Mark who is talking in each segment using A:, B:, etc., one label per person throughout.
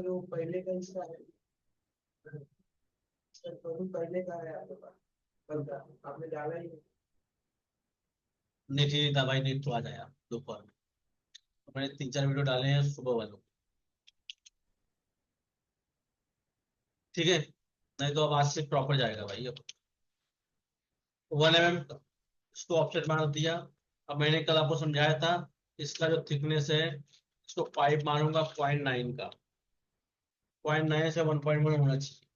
A: Sir वो पहले का हिस्सा है सर, तो पहले का है आपके पास, कल का आपने डाला ही नहीं।
B: नेट ही नहीं था भाई, नेट तो आ जाएगा दोपहर में। तो मैंने 3-4 वीडियो डाले हैं सुबह वालों। ठीक है, नहीं तो अब आज से प्रॉपर जाएगा भाई। अब 1 mm इसको ऑफसेट मार दिया। अब मैंने कल आपको समझाया था, इसका जो थिकनेस है, इसको पाइप मारूंगा 0.9 का। 0.9 से 1.1 होना चाहिए।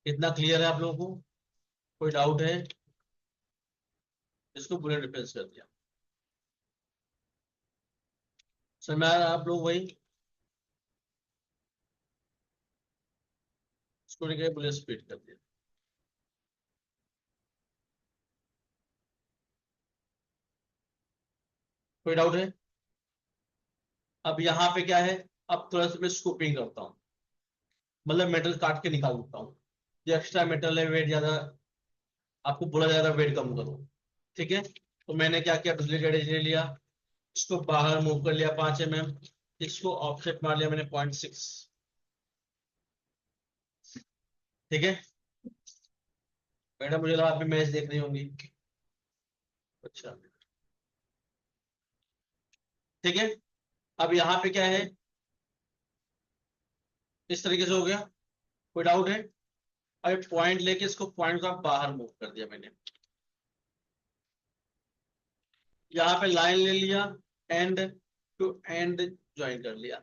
B: इतना क्लियर है आप लोगों को? कोई डाउट है? इसको बुलेट डिफेंस कर दिया। समझ में आ रहा है आप लोग? वही इसको लेके बुलेट स्पीड कर दिया। कोई डाउट है? अब यहाँ पे क्या है, अब थोड़ा सा मैं स्कूपिंग करता हूँ, मतलब मेटल काट के निकाल देता हूँ। जो एक्स्ट्रा मेटल है, वेट ज्यादा, आपको बोला जा रहा है वेट कम करो। ठीक है, तो मैंने क्या किया, डुप्लीकेट एज ले लिया, इसको बाहर मूव कर लिया 5 mm, इसको ऑफसेट मार लिया मैंने 0.6। ठीक है मैडम, मुझे लगा आप भी मैच देख रही होंगी। अच्छा, ठीक है। अब यहाँ पे क्या है, इस तरीके से हो गया। कोई डाउट है? अब पॉइंट लेके इसको पॉइंट का बाहर मूव कर दिया मैंने। यहाँ पे लाइन ले लिया, एंड टू एंड ज्वाइन कर लिया।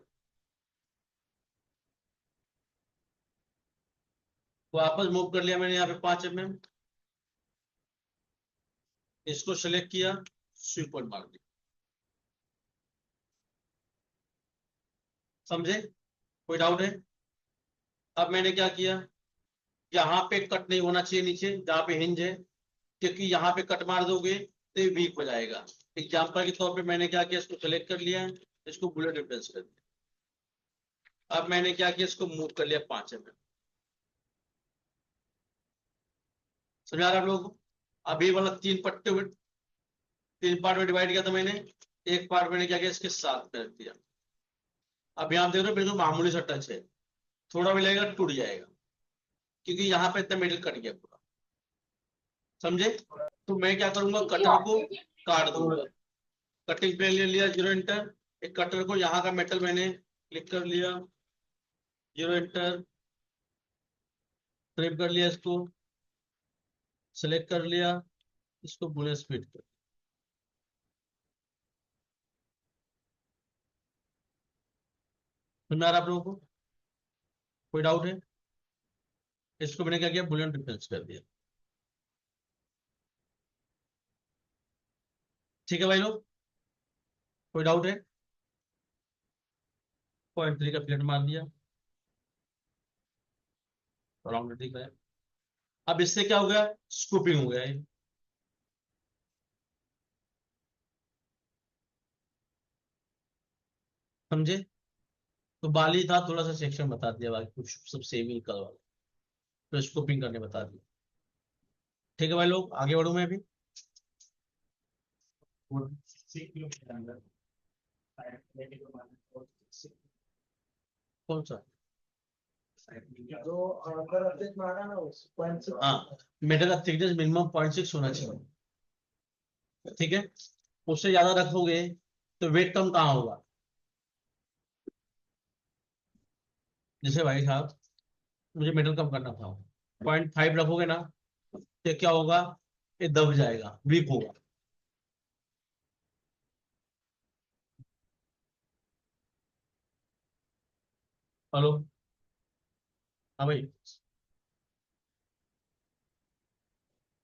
B: वापस मूव कर लिया मैंने यहाँ पे 5 mm, इसको सेलेक्ट किया, स्वीप पॉइंट मार दिया। समझे? कोई डाउट है? अब मैंने क्या किया, यहाँ पे कट नहीं होना चाहिए नीचे जहाँ पे हिंज है, क्योंकि यहाँ पे कट मार दोगे तो ये वीक हो जाएगा। एग्जाम्पल के तौर पे मैंने क्या किया, इसको सेलेक्ट कर लिया, इसको बुलेट रिप्लेस कर दिया। अब मैंने क्या किया, इसको मूव कर लिया 5 mm। समझा रहा आप लोगों को? अभी मतलब 3 पट्टे में, 3 पार्ट में डिवाइड किया था मैंने। एक पार्ट मैंने क्या किया, इसके साथ में रख दिया। अब यहाँ देख रहे हो बिल्कुल मामूली सा टच है, थोड़ा भी लगेगा टूट जाएगा, क्योंकि यहाँ पे इतना मेटल कट गया पूरा। समझे? तो मैं क्या करूंगा, कटर को काट दूंगा। कटिंग प्लेन ले लिया, 0 इंटर। एक कटर को, यहाँ का मेटल मैंने क्लिक कर लिया, 0 इंटर, ट्रिप कर लिया, इसको सेलेक्ट कर लिया, इसको बुलेट स्पीड कर। सुन रहा आप लोगों को? कोई डाउट है? इसको मैंने क्या किया, बुलेट डिफेंस कर दिया। ठीक है भाई लोग, कोई डाउट है? 0.3 का प्लेट मार दिया, राउंड ठीक है। अब इससे क्या हो गया, स्कूपिंग हो गया है। समझे? तो बाली था, थोड़ा सा सेक्शन बता दिया, बाकी कुछ सब सेम ही निकल वाला, तो स्कूपिंग करने बता दिया। ठीक है भाई लोग, आगे बढ़ू मैं अभी। कौन सा?
A: जो अगर अपडेट मारा ना उस पॉइंट से।
B: हाँ, मेटल का थिकनेस मिनिमम 0.6 होना चाहिए। ठीक है, उससे ज्यादा रखोगे तो वेट कम कहाँ होगा। जैसे भाई साहब, मुझे मेटल कम करना था, 0.5 रखोगे ना, तो क्या होगा, ये दब जाएगा, वीक होगा। हेलो? हाँ भाई।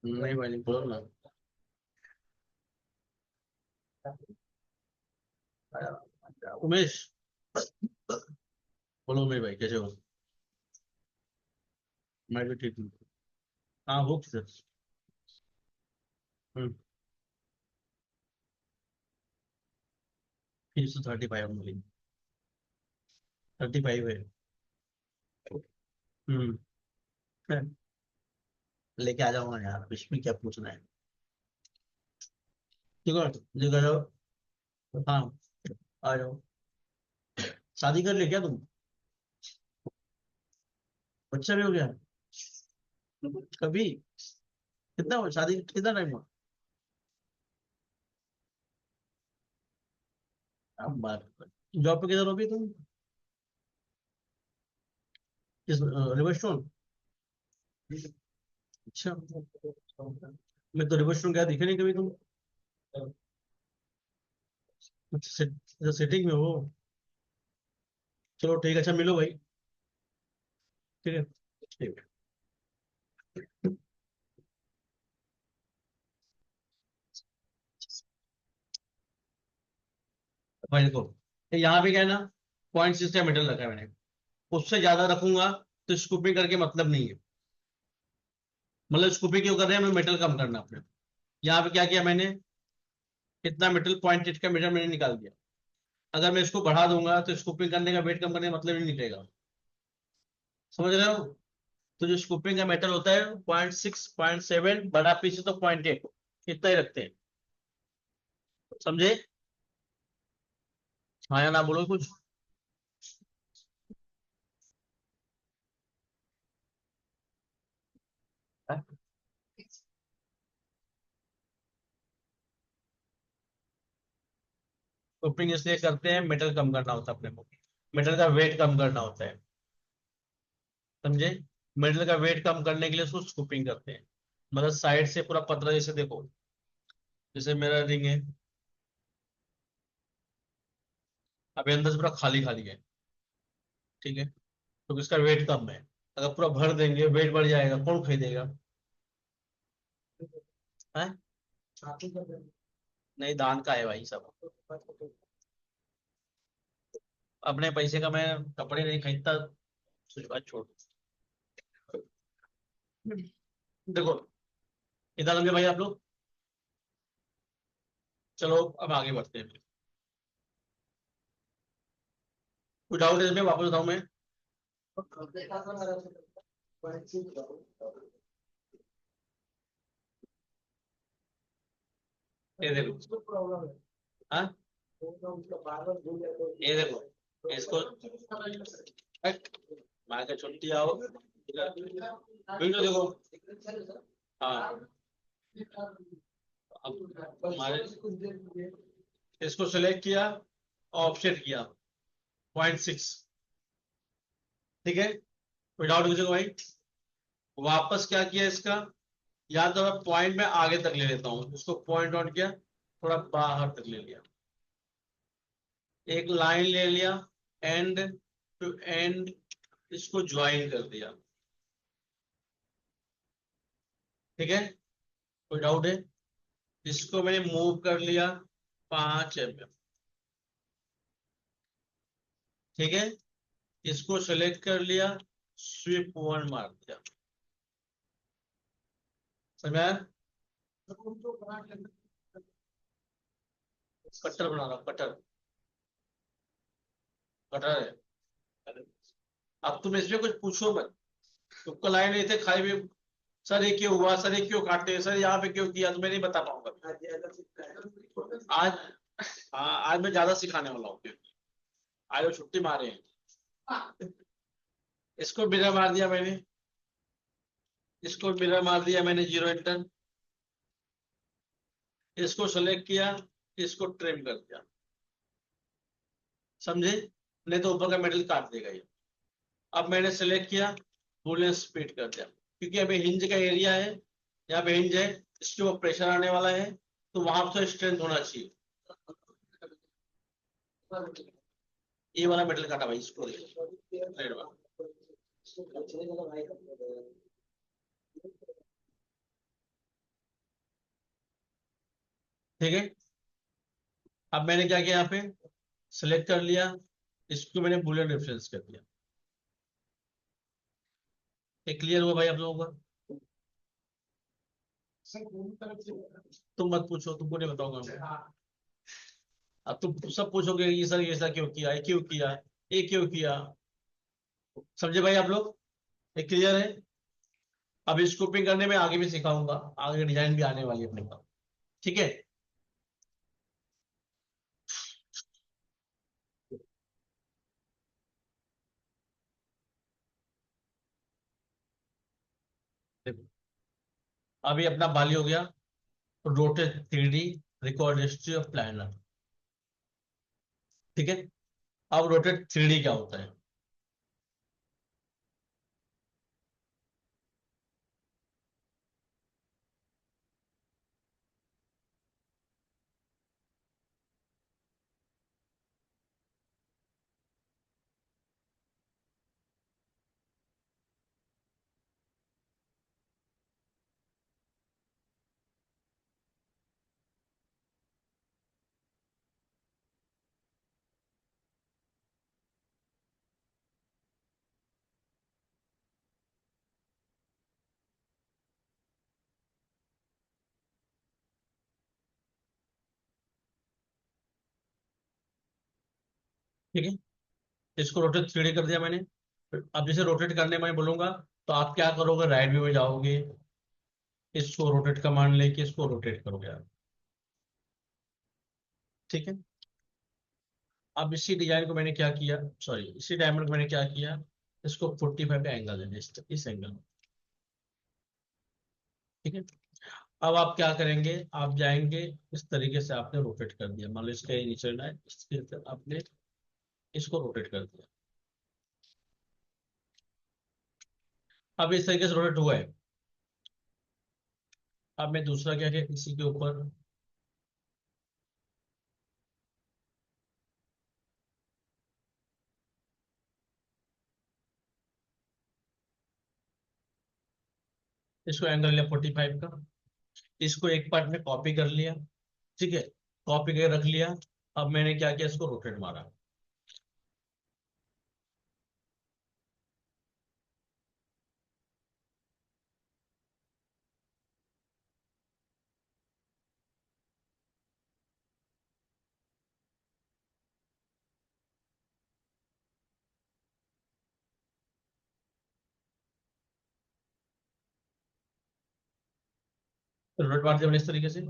B: नहीं भाई, नहीं बोलो ना। उमेश, बोलो उमेश भाई, कैसे हो? मैं भी ठीक हूँ। हाँ, हो सर। हम्म, 335 मिली, 35 है। हम्म, लेके आ जाऊंगा यार, इसमें क्या पूछना है। ठीक है, लेके आ जाओ। हाँ, आ जाओ। शादी कर ले क्या तुम? बच्चा भी हो गया कभी? कितना हुआ शादी, कितना टाइम हुआ? अब बात, जॉब पे किधर हो भी तुम? किस रिवर? अच्छा, मैं तो रिवर गया दिखे नहीं कभी तुम। सेटिंग में हो? चलो ठीक है, अच्छा मिलो भाई। ठीक है, ठीक है। भाई देखो, यहाँ पे क्या है ना, पॉइंट सिस्टम मेटल रखा है मैंने, उससे ज्यादा रखूंगा तो स्कूपिंग करके मतलब नहीं है। मतलब स्कूपिंग क्यों कर रहे हैं, हमें मेटल कम करना अपने। यहाँ पे क्या किया मैंने, कितना मेटल, 0.8 का मीटर मैंने निकाल दिया। अगर मैं इसको बढ़ा दूंगा तो स्कूपिंग करने का, वेट कम करने का मतलब ही नहीं निकलेगा। समझ रहे हो? तो जो स्कूपिंग का मेटल होता है 0.6, 0.7, बड़ा पीस तो 0.8, इतना ही रखते हैं। समझे? हाँ या ना बोलो कुछ। स्कूपिंग इसलिए करते हैं, मेटल कम करना होता है अपने को, मेटल का वेट कम करना होता है। समझे? मेटल का वेट कम करने के लिए उसको स्कूपिंग करते हैं। मतलब साइड से पूरा पतला, जैसे देखो, जैसे मेरा रिंग है, अभी अंदर से पूरा खाली खाली है। ठीक है, तो इसका वेट कम है। अगर पूरा भर देंगे वेट बढ़ जाएगा, कौन खरीदेगा? है? नहीं, दान का है भाई सब। अपने पैसे का मैं कपड़े नहीं खरीदता, कुछ बात छोड़। देखो, इधर होंगे भाई आप लोग। चलो अब आगे बढ़ते हैं। कुछ डाउट है इसमें, वापस बताऊं मैं? ये देखो, हाँ, ये देखो, इसको मार के छुट्टी आओ, वीडियो देखो। हाँ, अब हमारे, इसको सेलेक्ट किया, ऑफसेट किया 0.6। ठीक है, विदाउट किसी को भाई, वापस क्या किया इसका, या तो मैं पॉइंट में आगे तक ले लेता हूँ, इसको पॉइंट आउट किया, थोड़ा बाहर तक ले लिया, एक लाइन ले लिया, एंड टू एंड, इसको ज्वाइन कर दिया। ठीक है, कोई डाउट है? इसको मैंने मूव कर लिया 5 mm। ठीक है, इसको सेलेक्ट कर लिया, स्वीप वन मार दिया। समझ आया? कटर बना रहा हूं, कटर, कटर है। अब तुम इसमें कुछ पूछो मत, तुमको लाइन नहीं थे खाई भी, सर ये क्यों हुआ, सर ये क्यों काटे, सर यहाँ पे क्यों किया, तो मैं नहीं बता पाऊंगा आज। हाँ, आज मैं ज्यादा सिखाने वाला हूँ, आज वो छुट्टी मारे हैं। इसको मिरर मार दिया मैंने, इसको मिरर मार दिया मैंने, जीरो इंटर, इसको सेलेक्ट किया, इसको ट्रिम कर दिया। समझे? नहीं तो ऊपर का मेटल काट देगा ये। अब मैंने सेलेक्ट किया, बूलियन स्प्लिट कर दिया, क्योंकि अभी हिंज का एरिया है, यहाँ पे हिंज है, इसके ऊपर प्रेशर आने वाला है, तो वहां पर स्ट्रेंथ होना चाहिए। ये वाला मेटल काटा भाई, इसको रेड वाला। ठीक है, अब मैंने क्या किया, यहाँ पे सिलेक्ट कर लिया, इसको मैंने बुलेट रेफरेंस कर दिया। ये क्लियर हुआ भाई आप लोगों का? तुम मत पूछो, तुमको नहीं बताऊंगा मैं। अब तुम सब पूछोगे, ये सर ये ऐसा क्यों किया, ये क्यों किया, ये क्यों किया। समझे भाई आप लोग? ये क्लियर है? अब स्कूपिंग करने में आगे भी सिखाऊंगा, आगे डिजाइन भी आने वाली है अपने पास। ठीक है, देखो अभी अपना बाली हो गया rotate 3D record history of planner. ठीक है, अब रोटेट 3D क्या होता है? ठीक है, इसको रोटेट 3D कर दिया मैंने। अब जैसे रोटेट करने में बोलूंगा तो आप क्या करोगे, राइट व्यू में जाओगे, इसको रोटेट कमांड लेके इसको रोटेट करोगे आप। ठीक है, अब इसी डिजाइन को मैंने क्या किया, सॉरी इसी डायमंड को मैंने क्या किया, इसको 45 का एंगल देना, इस एंगल में। ठीक है, अब आप क्या करेंगे, आप जाएंगे इस तरीके से, आपने रोटेट कर दिया, मान लो इसके नीचे ना इसके आपने इसको रोटेट कर दिया। अब इस तरीके से रोटेट हुआ है। अब मैं दूसरा क्या किया, इसी के ऊपर इसको एंगल लिया 45 का, इसको एक पार्ट में कॉपी कर लिया। ठीक है, कॉपी करके रख लिया। अब मैंने क्या किया, इसको रोटेट मारा। रोटेट मार दिया मैंने इस तरीके से।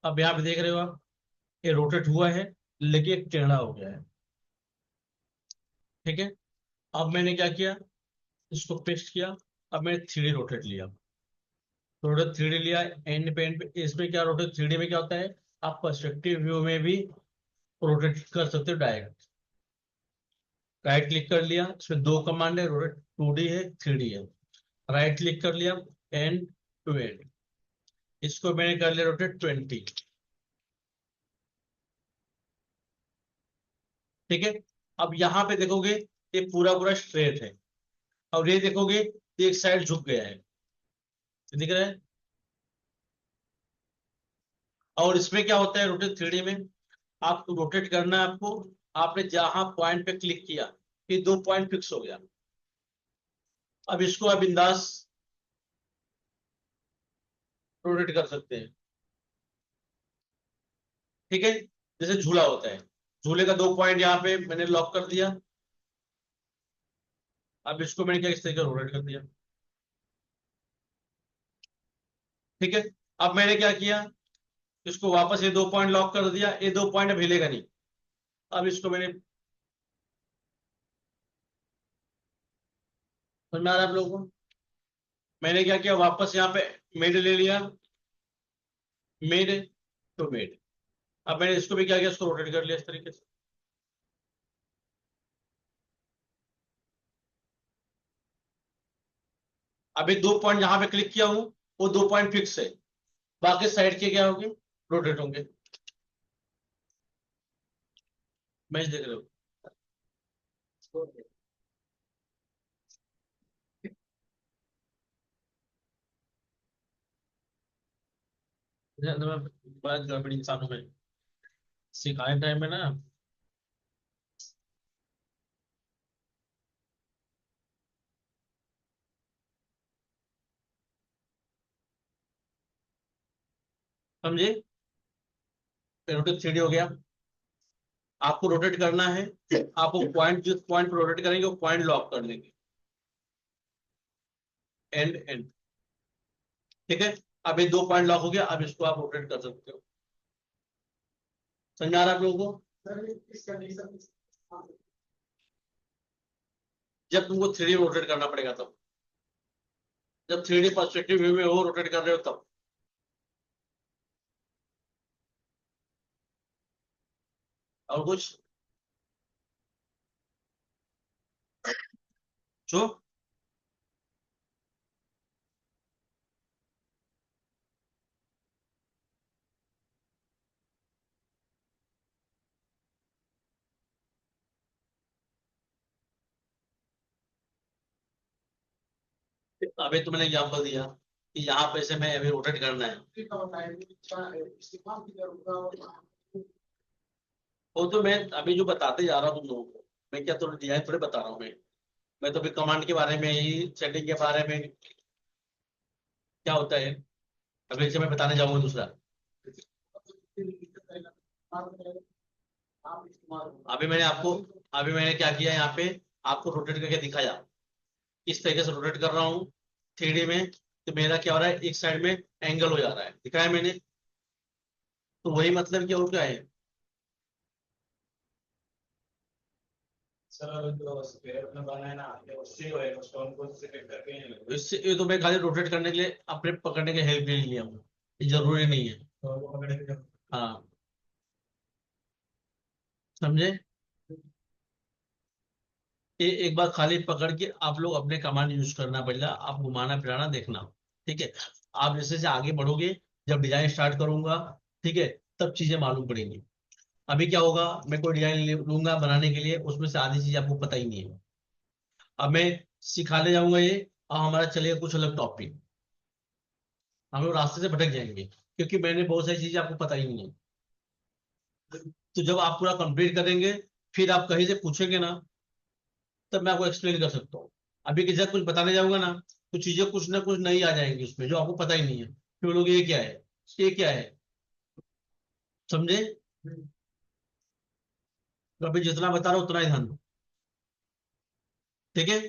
B: अब यहाँ पे देख रहे हो आप, ये रोटेट हुआ है लेकिन एक टेढ़ा हो गया है। ठीक है, अब मैंने क्या किया, इसको पेस्ट किया। अब मैंने 3D रोटेट लिया। रोटेट 3D लिया, एंड पे एंड पे इसमें क्या, रोटेट 3D में क्या होता है, आप पर्सपेक्टिव व्यू में भी रोटेट कर सकते हो डायरेक्ट। राइट क्लिक कर लिया, इसमें दो कमांड है, रोटेट 2D है 3D है। राइट क्लिक कर लिया, एंड टू एंड, इसको मैंने कर लिया रोटेट 20। ठीक है, अब यहाँ पे देखोगे ये पूरा पूरा स्ट्रेट है। और ये देखोगे ये एक साइड झुक गया है, दिख रहा है। और इसमें क्या होता है रोटेट 3D में, आपको रोटेट करना है आपको, आपने जहां पॉइंट पे क्लिक किया ये दो पॉइंट फिक्स हो गया। अब इसको आप बिंदास रोटेट कर सकते हैं। ठीक है, जैसे झूला होता है, झूले का दो पॉइंट यहाँ पे मैंने लॉक कर दिया। अब इसको मैंने क्या इस तरीके रोटेट कर दिया। ठीक है, अब मैंने क्या किया, इसको वापस ये दो पॉइंट लॉक कर दिया, ये दो पॉइंट अब हिलेगा नहीं। अब इसको मैंने, समझ में आ रहा है आप लोगों को, मैंने क्या किया, वापस यहाँ पे मेड ले लिया, मेड टू मेड। अब मैंने इसको भी क्या किया, इसको रोटेट कर लिया इस तरीके से। अभी दो पॉइंट जहां पे क्लिक किया हूं वो दो पॉइंट फिक्स है, बाकी साइड के क्या होंगे, रोटेट होंगे। मैच देख रहे हो। मैं बड़ा गड़बड़ इंसान हूं मैं, सिखाने टाइम में ना, समझे। रोटेट 3D हो गया। आपको रोटेट करना है, आपको पॉइंट जिस पॉइंट पर रोटेट करेंगे वो पॉइंट लॉक कर लेंगे, एंड एंड। ठीक है, अब ये दो पॉइंट लॉक हो गया, अब इसको आप रोटेट कर सकते हो। समझ आ रहा है आप लोगों को।
A: सर इस कंडीशन,
B: जब तुमको 3D रोटेट करना पड़ेगा तब। जब 3D पर्सपेक्टिव व्यू में हो, रोटेट कर रहे हो तब। और कुछ जो अभी तुमने एग्जाम्पल दिया कि यहाँ पे से मैं अभी रोटेट करना है, वो तो मैं अभी जो बताते जा रहा हूँ तुम लोगों को, मैं क्या थोड़ा डिजाइन थोड़े बता रहा हूँ मैं तो अभी कमांड के बारे में ही, सेटिंग के बारे में क्या होता है अभी से मैं बताने जाऊंगा दूसरा। अभी मैंने क्या किया यहाँ पे, आपको रोटेट करके दिखाया, इस तरीके से रोटेट कर रहा हूँ 3D में, तो मेरा क्या हो रहा है, एक साइड में एंगल हो जा रहा है, दिखाया मैंने। तो वही मतलब क्या, और क्या है,
A: सर जो स्क्वायर में बनाया ना आपने, उससे जो है स्टोन को उससे कट करके नहीं लगता।
B: इससे ये तो मैं खाली रोटेट करने के लिए, अपने पकड़ने के हेल्प के लिए लिया हूँ, ये जरूरी नहीं है।
A: तो वो पकड़े के जब
B: हाँ, समझे। ये एक बार खाली पकड़ के आप लोग अपने कमांड यूज करना, पड़ेगा आप घुमाना फिराना देखना, ठीक है। आप जैसे जैसे आगे बढ़ोगे, जब डिजाइन स्टार्ट करूंगा, ठीक है, तब चीजें मालूम पड़ेंगी। अभी क्या होगा, मैं कोई डिजाइन लूंगा बनाने के लिए, उसमें से आधी चीज आपको पता ही नहीं है। अब मैं सिखाने जाऊंगा ये, और हमारा चलेगा कुछ अलग टॉपिक, हम लोग रास्ते से भटक जाएंगे, क्योंकि मैंने बहुत सारी चीजें आपको पता ही नहीं है। तो जब आप पूरा कंप्लीट करेंगे, फिर आप कहीं से पूछेंगे ना, तब मैं आपको एक्सप्लेन कर सकता हूँ। अभी के जब कुछ बताने जाऊंगा ना, तो चीजें कुछ ना कुछ नई आ जाएंगी उसमें, जो आपको पता ही नहीं है, फिर वो लोग ये क्या है, ये क्या है, समझे। तो अभी जितना बता रहा हूँ उतना ही ध्यान दो, ठीक है।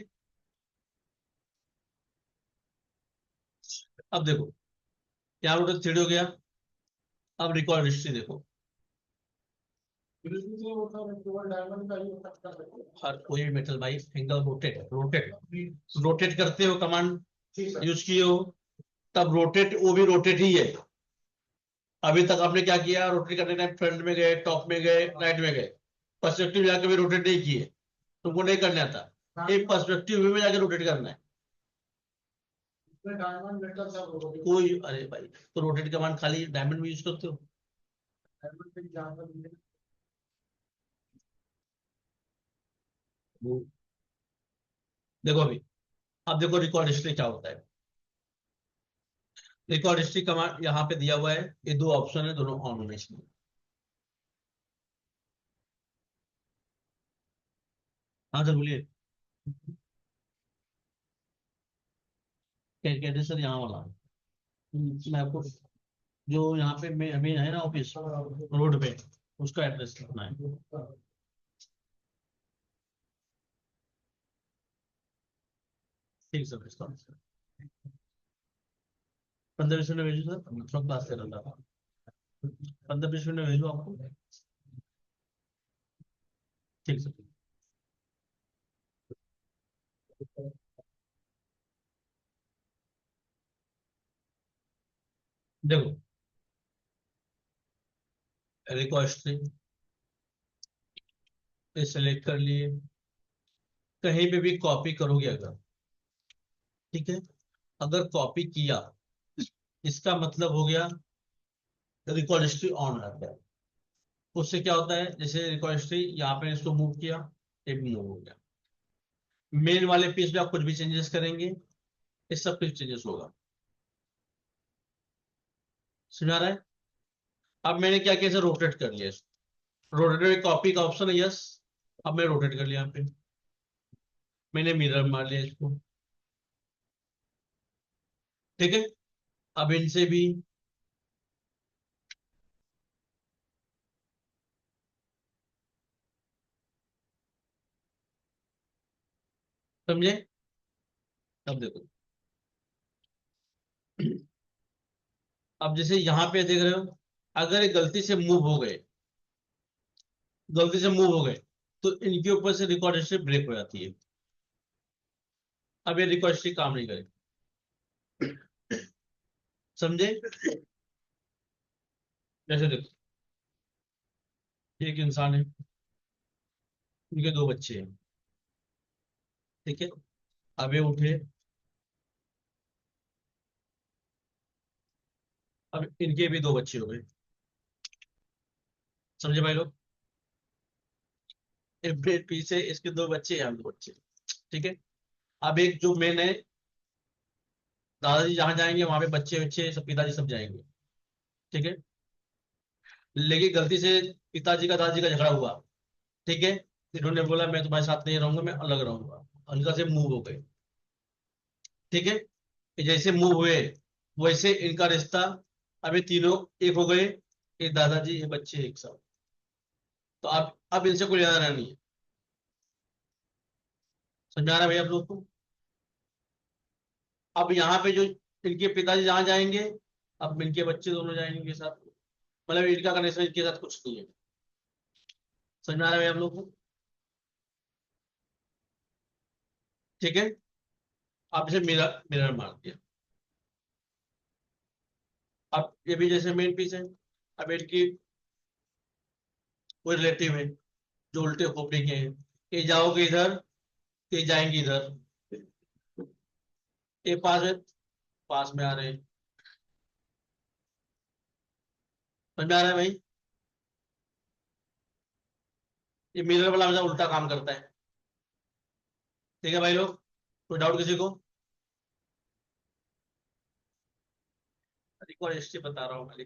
B: अब देखो, क्या रोटेट 3D हो गया। अब रिकॉर्ड हिस्ट्री देखो,
A: बिल्कुल वो तो केवल डायमंड का ही इफेक्ट कर सकते हैं।
B: हर कोई भी मेटल भाई, सिंगल रोटेट रोटेट रोटेट करते हो, कमांड
A: ठीक है।
B: यूज किए हो, तब रोटेट, वो भी रोटेट ही है। अभी तक आपने क्या किया, रोटेट करने टाइम फ्रंट में गए, टॉप में गए, राइट में गए, पर्सपेक्टिव जाके भी रोटेट नहीं किए, तुमको नहीं करना आता, एक पर्सपेक्टिव में जाके रोटेट करना है।
A: डायमंड मेटल सब हो गए।
B: कोई, अरे भाई, तो रोटेट कमांड खाली डायमंड में यूज करते हो।
A: डायमंड पे जाकर
B: देखो अभी, अब देखो रिकॉर्ड हिस्ट्री क्या होता है। रिकॉर्ड हिस्ट्री कमांड यहाँ पे दिया हुआ है, ये दो ऑप्शन है, दोनों ऑन होने चाहिए। हाँ सर बोलिए। क्या कहते हैं सर, यहाँ वाला। मैं आपको, जो यहाँ पे मैं अभी है ना ऑफिस रोड पे, उसका एड्रेस लिखना है। ठीक सर, इसका 15-20 मिनट में भेजो सर, थोड़ा क्लास कर रहा था, 15-20 मिनट में भेजो आपको। ठीक सर। देखो, रिक्वेस्ट सेलेक्ट कर लिए, कहीं पे भी कॉपी करोगे अगर, ठीक है, अगर कॉपी किया, इसका मतलब हो गया रिकॉर्ड हिस्ट्री ऑन रहता है। उससे क्या होता है, जैसे रिकॉर्ड हिस्ट्री यहाँ पे इसको मूव किया, ये भी मूव हो गया। मेन वाले पेज में आप कुछ भी चेंजेस करेंगे, ये सब कुछ चेंजेस होगा, समझ रहा है। अब मैंने क्या किया, रोटेट कर लिया, रोटेट में कॉपी का ऑप्शन है, यस। अब मैं रोटेट कर लिया यहाँ पे, मैंने मिरर मार लिया इसको, ठीक है। अब इनसे भी, समझे। अब देखो, अब जैसे यहाँ पे देख रहे हो, अगर ये गलती से मूव हो गए, गलती से मूव हो गए, तो इनके ऊपर से रिकॉर्ड हिस्ट्री ब्रेक हो जाती है। अब ये रिकॉर्ड हिस्ट्री काम नहीं करेगी, समझे? जैसे देखो, एक इंसान है, उनके दो बच्चे हैं, ठीक है। अब ये उठे, अब इनके भी दो बच्चे हो गए, समझे भाई लोग? एक पीछे इसके दो बच्चे हैं, हम दो बच्चे, ठीक है। अब एक जो मेन है, दादाजी जहां जाएंगे वहां पे बच्चे बच्चे सब, पिताजी सब जाएंगे, ठीक है। लेकिन गलती से पिताजी का दादाजी का झगड़ा हुआ, ठीक है। इन्होंने बोला मैं तुम्हारे साथ नहीं रहूंगा, मैं अलग रहूंगा, हल्का से मूव हो गए, ठीक है। जैसे मूव हुए वैसे इनका रिश्ता, अभी तीनों एक हो गए, एक दादाजी ये बच्चे एक साथ। तो अब इनसे कोई लेना देना नहीं है। समझ आ रहा है भैया आप लोग को? अब यहाँ पे जो इनके पिताजी जहाँ जाएंगे, अब इनके बच्चे दोनों जाएंगे इनके साथ, मतलब इनका कनेक्शन इनके साथ कुछ नहीं है। समझ में आ रहा है भैया आप लोग को? ठीक है। अब इसे मिरर मिरर मार दिया। अब ये भी जैसे मेन पीस है, अब इनकी कोई रिलेटिव है जो उल्टे खोपड़ी के हैं, ये जाओगे इधर, ये जाएंगे इधर, ये पास है, पास में आ रहे हैं। समझ में आ रहा है भाई? ये मिरर वाला हमेशा उल्टा काम करता है, ठीक है भाई लोग? कोई डाउट किसी को? एक और हिस्ट्री बता रहा हूँ खाली।